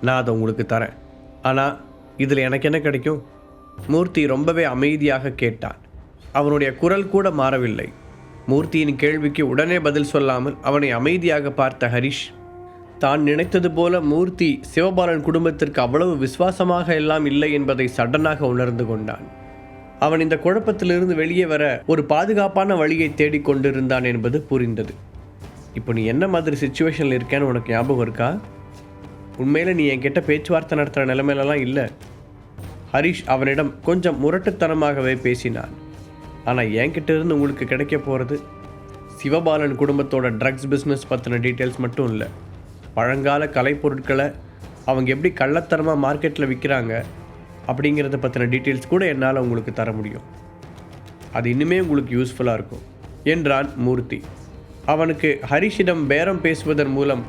நான் அதை உங்களுக்கு தரேன். ஆனால் இதில் எனக்கு என்ன கிடைக்கும்? மூர்த்தி ரொம்பவே அமைதியாக கேட்டான். அவனுடைய குரல் கூட மாறவில்லை. மூர்த்தியின் கேள்விக்கு உடனே பதில் சொல்லாமல் அவனை அமைதியாக பார்த்த ஹரிஷ், தான் நினைத்தது போல மூர்த்தி சிவபாலன் குடும்பத்திற்கு அவ்வளவு விசுவாசமாக எல்லாம் இல்லை என்பதை சடனாக உணர்ந்து கொண்டான். அவன் இந்த குழப்பத்திலிருந்து வெளியே வர ஒரு பாதுகாப்பான வழியை தேடிக்கொண்டிருந்தான் என்பது புரிந்தது. இப்போ நீ என்ன மாதிரி சுச்சுவேஷனில் இருக்கேன்னு உனக்கு ஞாபகம் இருக்கா? உண்மையில் நீ என்கிட்ட பேச்சுவார்த்தை நடத்துகிற நிலைமையிலலாம் இல்லை. ஹரிஷ் அவனிடம் கொஞ்சம் முரட்டுத்தனமாகவே பேசினான். ஆனால் என்கிட்ட இருந்து உங்களுக்கு கிடைக்க போகிறது சிவபாலன் குடும்பத்தோட ட்ரக்ஸ் பிஸ்னஸ் பற்றின டீட்டெயில்ஸ் மட்டும் இல்லை, பழங்கால கலைப்பொருட்களை அவங்க எப்படி கள்ளத்தனமாக மார்க்கெட்டில் விற்கிறாங்க அப்படிங்கிறத பற்றின டீட்டெயில்ஸ் கூட என்னால் உங்களுக்கு தர முடியும். அது இன்னுமே உங்களுக்கு யூஸ்ஃபுல்லாக இருக்கும் என்றான் மூர்த்தி. அவனுக்கு ஹரிஷிடம் பேரம் பேசுவதன் மூலம்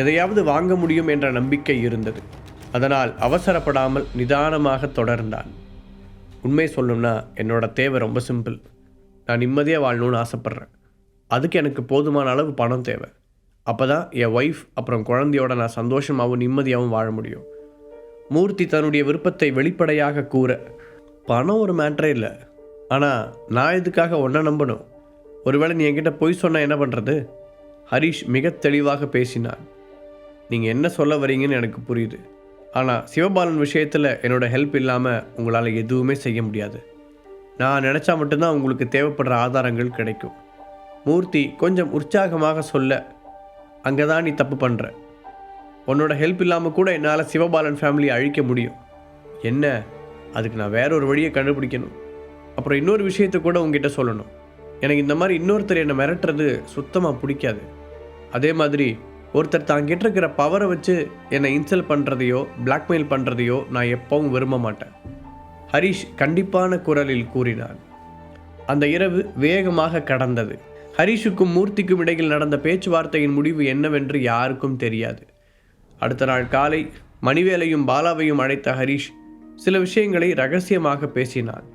எதையாவது வாங்க முடியும் என்ற நம்பிக்கை இருந்தது. அதனால் அவசரப்படாமல் நிதானமாக தொடர்ந்தான். உண்மை சொல்லணும்னா என்னோட தேவை ரொம்ப சிம்பிள். நான் நிம்மதியாக வாழணும்னு ஆசைப்பட்றேன். அதுக்கு எனக்கு போதுமான அளவு பணம் தேவை. அப்போ தான் என் ஒய்ஃப் அப்புறம் குழந்தையோட நான் சந்தோஷமாகவும் நிம்மதியாகவும் வாழ முடியும். மூர்த்தி தன்னுடைய விருப்பத்தை வெளிப்படையாக கூற, பணம் ஒரு மேட்டரே இல்லை, ஆனால் நான் இதுக்காக ஒன்றை நம்பணும். ஒருவேளை நீ என்கிட்ட பொய் சொன்னால் என்ன பண்ணுறது? ஹரிஷ் மிக தெளிவாக பேசினான். நீங்கள் என்ன சொல்ல வரீங்கன்னு எனக்கு புரியுது. ஆனால் சிவபாலன் விஷயத்தில் என்னோடய ஹெல்ப் இல்லாமல் உங்களால் எதுவுமே செய்ய முடியாது. நான் நினச்சா மட்டும்தான் உங்களுக்கு தேவைப்படுற ஆதாரங்கள் கிடைக்கும். மூர்த்தி கொஞ்சம் உற்சாகமாக சொல்ல, அங்கே தான் நீ தப்பு பண்ணுற. உன்னோட ஹெல்ப் இல்லாமல் கூட என்னால் சிவபாலன் ஃபேமிலியை அழிக்க முடியும். என்ன, அதுக்கு நான் வேற ஒரு வழியை கண்டுபிடிக்கணும். அப்புறம் இன்னொரு விஷயத்தை கூட உங்ககிட்ட சொல்லணும். எனக்கு இந்த மாதிரி இன்னொருத்தர் என்னை மிரட்டுறது சுத்தமாக பிடிக்காது. அதே மாதிரி ஒருத்தர் தான் கிட்ட இருக்கிற பவரை வச்சு என்னை இன்சல்ட் பண்ணுறதையோ பிளாக்மெயில் பண்ணுறதையோ நான் எப்பவும் விரும்ப மாட்டேன். ஹரிஷ் கண்டிப்பான குரலில் கூறினான். அந்த இரவு வேகமாக கடந்தது. ஹரிஷுக்கும் மூர்த்திக்கும் இடையில் நடந்த பேச்சுவார்த்தையின் முடிவு என்னவென்று யாருக்கும் தெரியாது. அடுத்த நாள் காலை மணிவேலையும் பாலாவையும் அழைத்த ஹரிஷ் சில விஷயங்களை ரகசியமாக பேசினான்.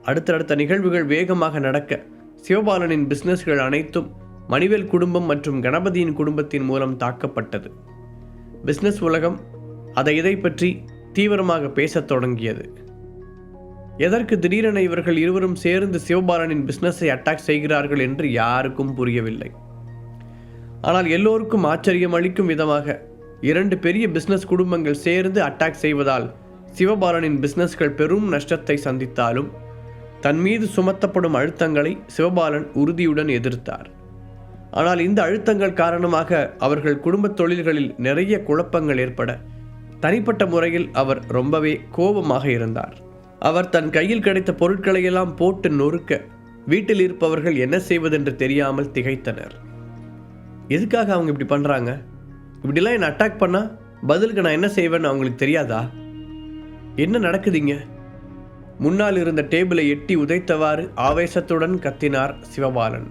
அடுத்தடுத்த நிகழ்வுகள் வேகமாக நடக்க சிவபாலனின் பிஸ்னஸ்கள் அனைத்தும் மணிவேல் குடும்பம் மற்றும் கணபதியின் குடும்பத்தின் மூலம் தாக்கப்பட்டது. பிஸ்னஸ் உலகம் இதை பற்றி தீவிரமாக பேசத் தொடங்கியது. எதற்கு திடீரென இவர்கள் இருவரும் சேர்ந்து சிவபாலனின் பிஸ்னஸை அட்டாக் செய்கிறார்கள் என்று யாருக்கும் புரியவில்லை. ஆனால் எல்லோருக்கும் ஆச்சரியம் அளிக்கும் விதமாக 2 பெரிய பிஸ்னஸ் குடும்பங்கள் சேர்ந்து அட்டாக் செய்வதால் சிவபாலனின் பிஸ்னஸ்கள் பெரும் நஷ்டத்தை சந்தித்தாலும் தன் மீது சுமத்தப்படும் அழுத்தங்களை சிவபாலன் உறுதியுடன் எதிர்த்தார். ஆனால் இந்த அழுத்தங்கள் காரணமாக அவர்கள் குடும்ப தொழில்களில் நிறைய குழப்பங்கள் ஏற்பட தனிப்பட்ட முறையில் அவர் ரொம்பவே கோபமாக இருந்தார். அவர் தன் கையில் கிடைத்த பொருட்களையெல்லாம் போட்டு நொறுக்க வீட்டில் இருப்பவர்கள் என்ன செய்வதென்று தெரியாமல் திகைத்தனர். எதுக்காக அவங்க இப்படி பண்ணுறாங்க? இப்படிலாம் என்னை அட்டாக் பண்ணால் பதிலுக்கு நான் என்ன செய்வேன்னு அவங்களுக்கு தெரியாதா? என்ன நடக்குதுங்க? முன்னால் இருந்த டேபிளை எட்டி உதைத்தவாறு ஆவேசத்துடன் கத்தினார் சிவபாலன்.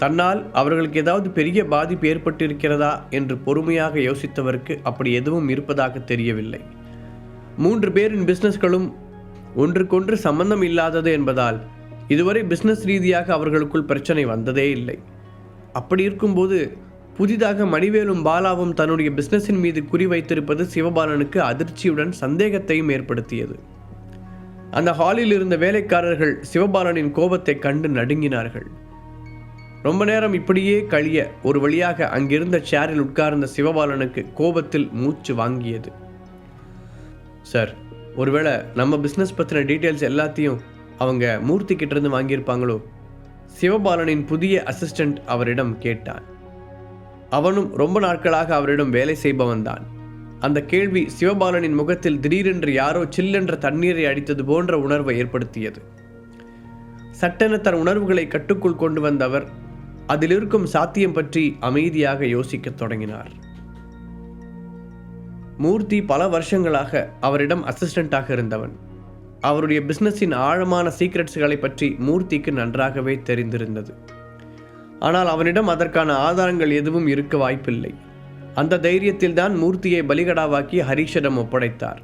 தன்னால் அவர்களுக்கு ஏதாவது பெரிய பாதிப்பு ஏற்பட்டிருக்கிறதா என்று பொறுமையாக யோசித்தவருக்கு அப்படி எதுவும் இருப்பதாக தெரியவில்லை. 3 பேரின் பிஸ்னஸ்களும் ஒன்றுக்கொன்று சம்பந்தம் இல்லாதது என்பதால் இதுவரை பிஸ்னஸ் ரீதியாக அவர்களுக்குள் பிரச்சனை வந்ததே இல்லை. அப்படி இருக்கும்போது புதிதாக மணிவேலும் பாலாவும் தன்னுடைய பிஸ்னஸின் மீது குறிவைத்திருப்பது சிவபாலனுக்கு அதிர்ச்சியுடன் சந்தேகத்தையும் ஏற்படுத்தியது. அந்த ஹாலில் இருந்த வேலைக்காரர்கள் சிவபாலனின் கோபத்தை கண்டு நடுங்கினார்கள். ரொம்ப நேரம் இப்படியே கழிய ஒரு வழியாக அங்கிருந்த சேரில் உட்கார்ந்த சிவபாலனுக்கு கோபத்தில் மூச்சு வாங்கியது. சார், ஒருவேளை நம்ம பிஸ்னஸ் பற்றின டீட்டெயில்ஸ் எல்லாத்தையும் அவங்க மூர்த்தி கிட்டேருந்து வாங்கியிருப்பாங்களோ? சிவபாலனின் புதிய அசிஸ்டண்ட் அவரிடம் கேட்டான். அவனும் ரொம்ப நாட்களாக அவரிடம் வேலை செய்பவன் தான். அந்த கேள்வி சிவபாலனின் முகத்தில் திடீரென்று யாரோ சில்லென்ற தண்ணீரை அடித்தது போன்ற உணர்வை ஏற்படுத்தியது. சட்டென தன் உணர்வுகளை கட்டுக்குள் கொண்டு வந்த அவர் அதில் இருக்கும் சாத்தியம் பற்றி அமைதியாக யோசிக்கத் தொடங்கினார். மூர்த்தி பல வருஷங்களாக அவரிடம் அசிஸ்டண்டாக இருந்தவன். அவருடைய பிஸ்னஸின் ஆழமான சீக்ரெட்ஸ்களை பற்றி மூர்த்திக்கு நன்றாகவே தெரிந்திருந்தது. ஆனால் அவனிடம் அதற்கான ஆதாரங்கள் எதுவும் இருக்க வாய்ப்பில்லை. அந்த தைரியத்தில் தான் மூர்த்தியை பலிகடாவாக்கி ஹரிஷிடம் ஒப்படைத்தார்.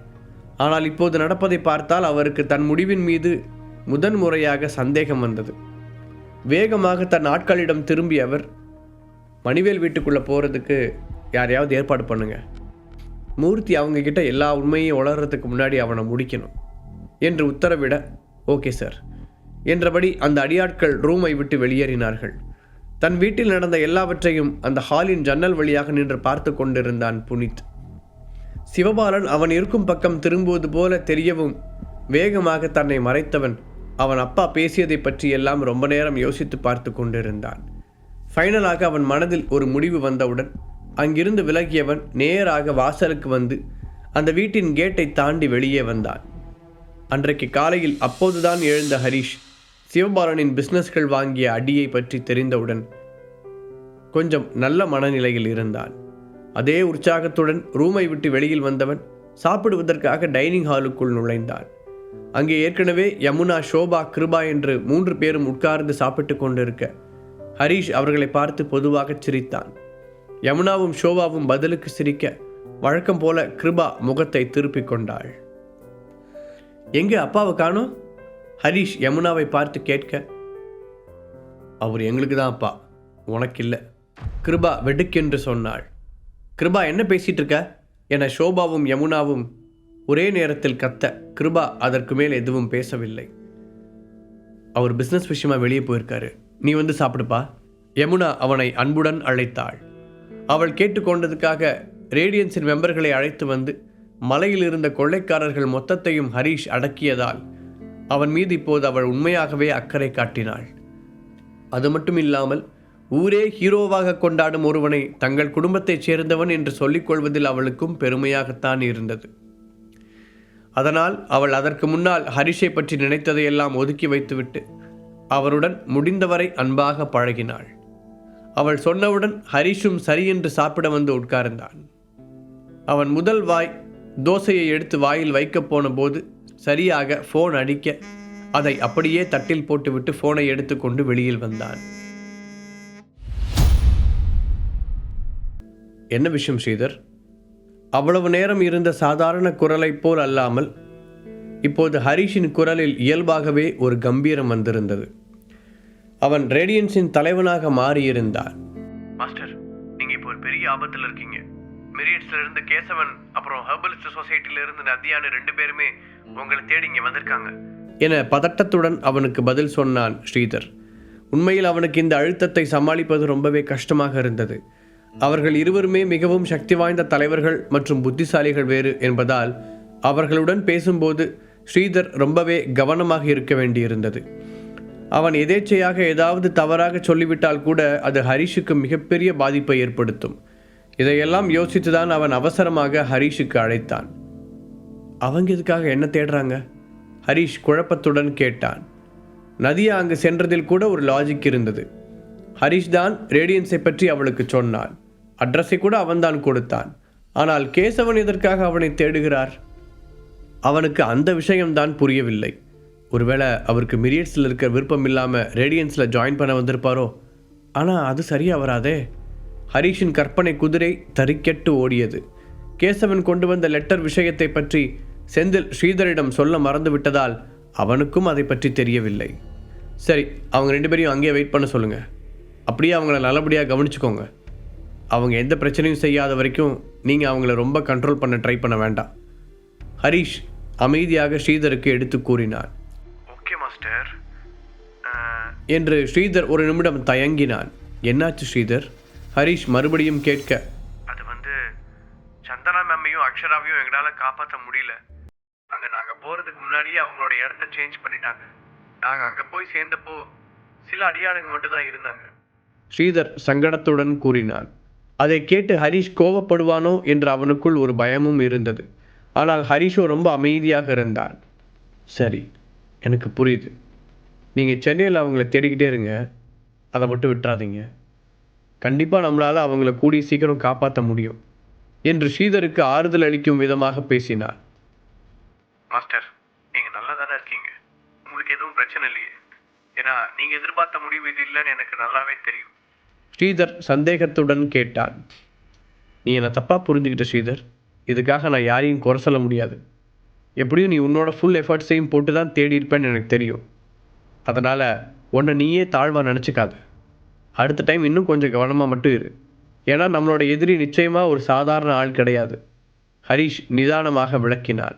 ஆனால் இப்போது நடப்பதை பார்த்தால் அவருக்கு தன் முடிவின் மீது முதன்முறையாக சந்தேகம் வந்தது. வேகமாக தன் ஆட்களிடம் திரும்பிய அவர், மணிவேல் வீட்டுக்குள்ளே போகிறதுக்கு யாரையாவது ஏற்பாடு பண்ணுங்க. மூர்த்தி அவங்கக்கிட்ட எல்லா உண்மையும் உளறதுக்கு முன்னாடி அவனை முடிக்கணும் என்று உத்தரவிட, ஓகே சார் என்றபடி அந்த அடியாட்கள் ரூமை விட்டு வெளியேறினார்கள். தன் வீட்டில் நடந்த எல்லாவற்றையும் அந்த ஹாலின் ஜன்னல் வழியாக நின்று பார்த்து கொண்டிருந்தான் புனித். சிவபாலன் அவன் இருக்கும் பக்கம் திரும்புவது போல தெரியவும் வேகமாக தன்னை மறைத்தவன் அவன் அப்பா பேசியதை பற்றி எல்லாம் ரொம்ப நேரம் யோசித்து பார்த்து கொண்டிருந்தான். ஃபைனலாக அவன் மனதில் ஒரு முடிவு வந்தவுடன் அங்கிருந்து விலகியவன் நேராக வாசலுக்கு வந்து அந்த வீட்டின் கேட்டை தாண்டி வெளியே வந்தான். அன்றைக்கு காலையில் அப்போதுதான் எழுந்த ஹரிஷ் சிவபாலனின் பிஸ்னஸ்கள் வாங்கிய அடியை பற்றி தெரிந்தவுடன் கொஞ்சம் நல்ல மனநிலையில் இருந்தான். அதே உற்சாகத்துடன் ரூமை விட்டு வெளியில் வந்தவன் சாப்பிடுவதற்காக டைனிங் ஹாலுக்குள் நுழைந்தான். அங்கே ஏற்கனவே யமுனா, ஷோபா, கிருபா என்று 3 பேரும் உட்கார்ந்து சாப்பிட்டு கொண்டிருக்க ஹரிஷ் அவர்களை பார்த்து பொதுவாக சிரித்தான். யமுனாவும் ஷோபாவும் பதிலுக்கு சிரிக்க வழக்கம் போல கிருபா முகத்தை திருப்பிக் கொண்டாள். எங்கே அப்பாவை காணோம்? ஹரிஷ் யமுனாவை பார்த்து கேட்க, அவர் எங்களுக்கு தான் அப்பா, உனக்கு இல்லை, கிருபா வெடுக்கென்று சொன்னாள். கிருபா என்ன பேசிகிட்டு இருக்க என ஷோபாவும் யமுனாவும் ஒரே நேரத்தில் கத்த, கிருபா அதற்கு மேல் எதுவும் பேசவில்லை. அவர் பிஸ்னஸ் விஷயமா வெளியே போயிருக்காரு, நீ வந்து சாப்பிடுப்பா. யமுனா அவனை அன்புடன் அழைத்தாள். அவள் கேட்டுக்கொண்டதுக்காக ரேடியன்ஸின் மெம்பர்களை அழைத்து வந்து மலையில் இருந்த கொள்ளைக்காரர்கள் மொத்தத்தையும் ஹரிஷ் அடக்கியதால் அவன் மீது இப்போது அவள் உண்மையாகவே அக்கறை காட்டினாள். அது மட்டும் இல்லாமல் ஊரே ஹீரோவாக கொண்டாடும் ஒருவனை தங்கள் குடும்பத்தைச் சேர்ந்தவன் என்று சொல்லிக் கொள்வதில் அவளுக்கும் பெருமையாகத்தான் இருந்தது. அதனால் அவள் அதற்கு முன்னால் ஹரிஷை பற்றி நினைத்ததையெல்லாம் ஒதுக்கி வைத்துவிட்டு அவருடன் முடிந்தவரை அன்பாக பழகினாள். அவள் சொன்னவுடன் ஹரிஷும் சரி என்று சாப்பிட வந்து உட்கார்ந்தான். அவன் முதல் வாய் தோசையை எடுத்து வாயில் வைக்கப் போன போது சரியாக ஃபோன் அடிக்க அதை அப்படியே தட்டில் போட்டுவிட்டு ஃபோனை எடுத்துக்கொண்டு வெளியில் வந்தான். என்ன விஷயம் ஸ்ரீதர்? அவ்வளவு நேரம் இருந்த சாதாரண குரலைப் போல் அல்லாமல் இப்போது ஹரிஷின் குரலில் இயல்பாகவே ஒரு கம்பீரம் வந்திருந்தது. அவன் ரேடியன்ஸின் தலைவனாக மாறியிருந்தான். மாஸ்டர், நீங்க இப்போ ஒரு பெரிய ஆபத்தில் இருக்கீங்க. மெரிட்ஸ்ல இருந்து கேசவன், அப்புறம் ஹெர்பலிஸ்ட் சொசைட்டில இருந்து நதியான 2 பேருமே உங்களை தேடி இங்கே வந்திருக்காங்க என பதட்டத்துடன் அவனுக்கு பதில் சொன்னான் ஸ்ரீதர். உண்மையில் அவனுக்கு இந்த அழுத்தத்தை சமாளிப்பது ரொம்பவே கஷ்டமாக இருந்தது. அவர்கள் இருவருமே மிகவும் சக்தி வாய்ந்த தலைவர்கள் மற்றும் புத்திசாலிகள் வேறு என்பதால் அவர்களுடன் பேசும்போது ஸ்ரீதர் ரொம்பவே கவனமாக இருக்க வேண்டியிருந்தது. அவன் எதேச்சையாக ஏதாவது தவறாக சொல்லிவிட்டால் கூட அது ஹரிஷுக்கு மிகப்பெரிய பாதிப்பை ஏற்படுத்தும். இதையெல்லாம் யோசித்துதான் அவன் அவசரமாக ஹரிஷுக்கு அழைத்தான். அவங்க எதுக்காக என்ன தேடுறாங்க? ஹரிஷ் குழப்பத்துடன் கேட்டான். நதியா அங்கு சென்றதில் கூட ஒரு லாஜிக் இருந்தது. ஹரிஷ் தான் ரேடியன்ஸை பற்றி அவளுக்கு சொன்னான். அட்ரஸை கூட அவன்தான் கொடுத்தான். ஆனால் கேசவன் எதற்காக அவனை தேடுகிறார்? அவனுக்கு அந்த விஷயம்தான் புரியவில்லை. ஒருவேளை அவருக்கு மிரியட்ஸில் இருக்க விருப்பம் இல்லாமல் ரேடியன்ஸில் ஜாயின் பண்ண வந்திருப்பாரோ? ஆனால் அது சரியாக வராதே. ஹரிஷின் கற்பனை குதிரை தறிக்கெட்டு ஓடியது. கேசவன் கொண்டு வந்த லெட்டர் விஷயத்தை பற்றி செந்தில் ஸ்ரீதரிடம் சொல்ல மறந்து விட்டதால் அவனுக்கும் அதை பற்றி தெரியவில்லை. சரி, அவங்க 2 பேரையும் அங்கேயே வெயிட் பண்ண சொல்லுங்கள். அப்படியே அவங்கள நல்லபடியாக கவனிச்சுக்கோங்க. அவங்க எந்த பிரச்சனையும் செய்யாத வரைக்கும் நீங்கள் அவங்கள ரொம்ப கண்ட்ரோல் பண்ண ட்ரை பண்ண வேண்டாம். ஹரிஷ் அமைதியாக ஸ்ரீதருக்கு எடுத்து கூறினான். ஓகே மாஸ்டர் என்று ஸ்ரீதர் ஒரு நிமிடம் தயங்கினான். என்னாச்சு ஸ்ரீதர்? ஹரிஷ் மறுபடியும் கேட்க, அது சந்தனா மேமையும் அக்ஷராவையும் எங்களால் காப்பாற்ற முடியல. அங்கே நாங்கள் போகிறதுக்கு முன்னாடியே அவங்களோட இடத்த சேஞ்ச் பண்ணிட்டாங்க. நாங்கள் அங்கே போய் சேர்ந்தப்போ சில அடியாளுங்க மட்டும் தான் இருந்தாங்க. ஸ்ரீதர் சங்கடத்துடன் கூறினான். அதை கேட்டு ஹரிஷ் கோபப்படுவானோ என்று அவனுக்குள் ஒரு பயமும் இருந்தது. ஆனால் ஹரிஷோ ரொம்ப அமைதியாக இருந்தான். சரி, எனக்கு புரியுது. நீங்கள் சென்னையில் அவங்கள தேடிக்கிட்டே இருங்க, அதை மட்டும் விட்டுறாதீங்க. கண்டிப்பாக நம்மளால் அவங்கள கூடிய சீக்கிரம் காப்பாற்ற முடியும் என்று ஸ்ரீதருக்கு ஆறுதல் அளிக்கும் விதமாக பேசினார். மாஸ்டர், நீங்கள் நல்லா தானே இருக்கீங்க? உங்களுக்கு எதுவும் பிரச்சனை இல்லையே? ஏன்னா நீங்கள் எதிர்பார்த்த முடிவு இது இல்லைன்னு எனக்கு நல்லாவே தெரியும். ஸ்ரீதர் சந்தேகத்துடன் கேட்டான். நீ என்னை தப்பாக புரிஞ்சுக்கிட்ட ஸ்ரீதர். இதுக்காக நான் யாரையும் குறை சொல்ல முடியாது. எப்படியும் நீ உன்னோட ஃபுல் எஃபர்ட்ஸையும் போட்டு தான் தேடி இருப்பேன்னு எனக்கு தெரியும். அதனால் உன்னை நீயே தாழ்வாக நினச்சிக்காது. அடுத்த டைம் இன்னும் கொஞ்சம் கவனமாக மட்டும் இரு. ஏன்னா நம்மளோட எதிரி நிச்சயமாக ஒரு சாதாரண ஆள் கிடையாது. ஹரிஷ் நிதானமாக விளக்கினான்.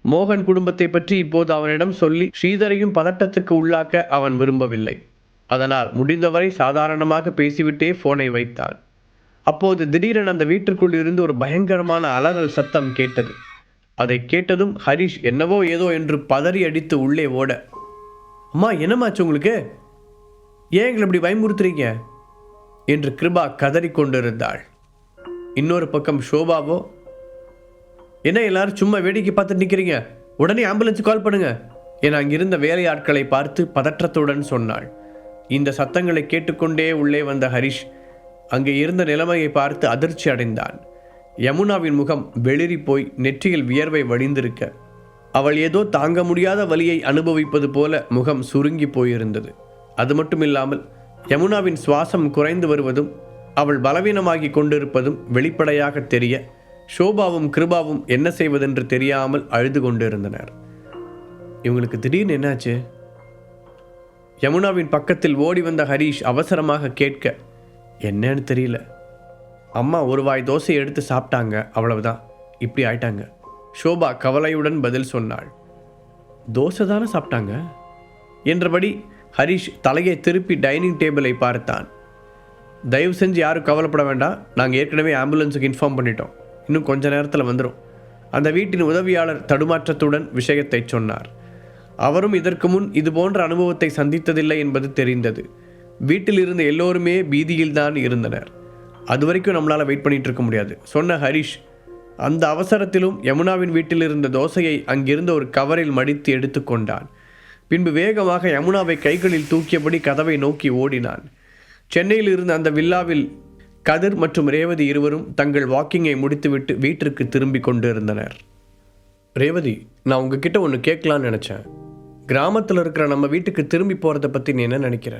மோகன் குடும்பத்தை பற்றி இப்போது அவனிடம் சொல்லி ஸ்ரீதரையும் பதட்டத்துக்கு உள்ளாக்க அவன் விரும்பவில்லை. அதனால் முடிந்தவரை சாதாரணமாக பேசிவிட்டே போனை வைத்தான். அப்போது திடீரென அந்த வீட்டிற்குள் இருந்து ஒரு பயங்கரமான அலறல் சத்தம் கேட்டது. அதை கேட்டதும் ஹரிஷ் என்னவோ ஏதோ என்று பதறி அடித்து உள்ளே ஓட, அம்மா என்னமாச்சு உங்களுக்கு? ஏன் எங்களை இப்படி பயமுறுத்துறீங்க என்று கிருபா கதறிக்கொண்டிருந்தாள். இன்னொரு பக்கம் ஷோபாவோ, என்ன எல்லாரும் சும்மா வேடிக்கை பார்த்து நிற்கிறீங்க, உடனே ஆம்புலன்ஸுக்கு கால் பண்ணுங்க என அங்கிருந்த வேலையாட்களை பார்த்து பதற்றத்துடன் சொன்னாள். இந்த சத்தங்களை கேட்டுக்கொண்டே உள்ளே வந்த ஹரிஷ் அங்கே இருந்த நிலைமையை பார்த்து அதிர்ச்சி அடைந்தான். யமுனாவின் முகம் வெளிரி போய் நெற்றியில் வியர்வை வழிந்திருக்க, அவள் ஏதோ தாங்க முடியாத வலியை அனுபவிப்பது போல முகம் சுருங்கி போயிருந்தது. அது மட்டுமில்லாமல் யமுனாவின் சுவாசம் குறைந்து வருவதும் அவள் பலவீனமாகி கொண்டிருப்பதும் வெளிப்படையாக தெரிய, ஷோபாவும் கிருபாவும் என்ன செய்வதென்று தெரியாமல் அழுது கொண்டிருந்தனர். இவங்களுக்கு திடீர்னு என்னாச்சு? யமுனாவின் பக்கத்தில் ஓடி வந்த ஹரிஷ் அவசரமாக கேட்க, என்னன்னு தெரியல, அம்மா ஒரு வாய் தோசை எடுத்து சாப்பிட்டாங்க, அவ்வளவுதான், இப்படி ஆயிட்டாங்க. ஷோபா கவலையுடன் பதில் சொன்னாள். தோசை தானே சாப்பிட்டாங்க என்றபடி ஹரிஷ் தலையை திருப்பி டைனிங் டேபிளை பார்த்தான். தயவு செஞ்சு யாரும் கவலைப்பட வேண்டாம், நாங்கள் ஏற்கனவே ஆம்புலன்ஸுக்கு இன்ஃபார்ம் பண்ணிட்டோம், இன்னும் கொஞ்ச நேரத்தில் வந்துடும். அந்த வீட்டின் உதவியாளர் தடுமாற்றத்துடன் விஷயத்தை சொன்னார். அவரும் இதற்கு முன் இது போன்ற அனுபவத்தை சந்தித்ததில்லை என்பது தெரிந்தது. வீட்டில் இருந்த எல்லோருமே பீதியில்தான் இருந்தனர். அது வரைக்கும் நம்மளால் வெயிட் பண்ணிட்டு இருக்க முடியாது சொன்ன ஹரிஷ் அந்த அவசரத்திலும் யமுனாவின் வீட்டில் இருந்த தோசையை அங்கிருந்த ஒரு கவரில் மடித்து எடுத்துக்கொண்டான். பின்பு வேகமாக யமுனாவை கைகளில் தூக்கியபடி கதவை நோக்கி ஓடினான். சென்னையில் இருந்த அந்த வில்லாவில் கதிர் மற்றும் ரேவதி இருவரும் தங்கள் வாக்கிங்கை முடித்துவிட்டு வீட்டிற்கு திரும்பி கொண்டு இருந்தனர். ரேவதி, நான் உங்ககிட்ட ஒன்று கேட்கலான்னு நினச்சேன். கிராமத்தில் இருக்கிற நம்ம வீட்டுக்கு திரும்பி போகிறத பற்றி நீ என்ன நினைக்கிற?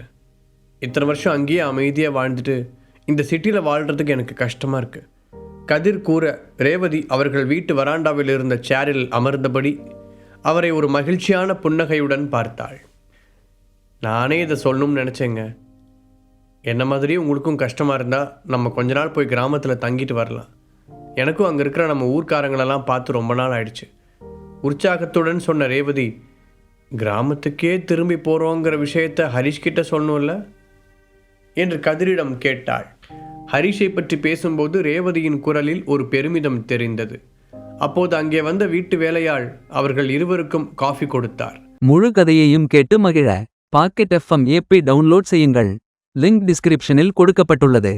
இத்தனை வருஷம் அங்கேயே அமைதியாக வாழ்ந்துட்டு இந்த சிட்டியில் வாழ்கிறதுக்கு எனக்கு கஷ்டமாக இருக்குது. கதிர் கூற ரேவதி அவர்கள் வீட்டு வராண்டாவில் இருந்த சேரில் அமர்ந்தபடி அவரை ஒரு மகிழ்ச்சியான புன்னகையுடன் பார்த்தாள். நானே இதை சொல்லணும்னு நினச்சேங்க. என்ன மாதிரியே உங்களுக்கும் கஷ்டமாக இருந்தால் நம்ம கொஞ்ச நாள் போய் கிராமத்தில் தங்கிட்டு வரலாம். எனக்கும் அங்கே இருக்கிற நம்ம ஊர்க்காரங்களெல்லாம் பார்த்து ரொம்ப நாள் ஆயிடுச்சு. உற்சாகத்துடன் சொன்ன ரேவதி, கிராமத்துக்கே திரும்பி போகிறோங்கிற விஷயத்தை ஹரிஷ்கிட்ட சொல்லணும்ல என்று கதிரிடம் கேட்டாள். ஹரிஷை பற்றி பேசும்போது ரேவதியின் குரலில் ஒரு பெருமிதம் தெரிந்தது. அப்போது அங்கே வந்த வீட்டு வேலையாள் அவர்கள் இருவருக்கும் காஃபி கொடுத்தார். முழு கதையையும் கேட்டு மகிழ பாக்கெட் FM ஆப்பை டவுன்லோட் செய்யுங்கள். லிங்க் டிஸ்கிரிப்ஷனில் கொடுக்கப்பட்டுள்ளது.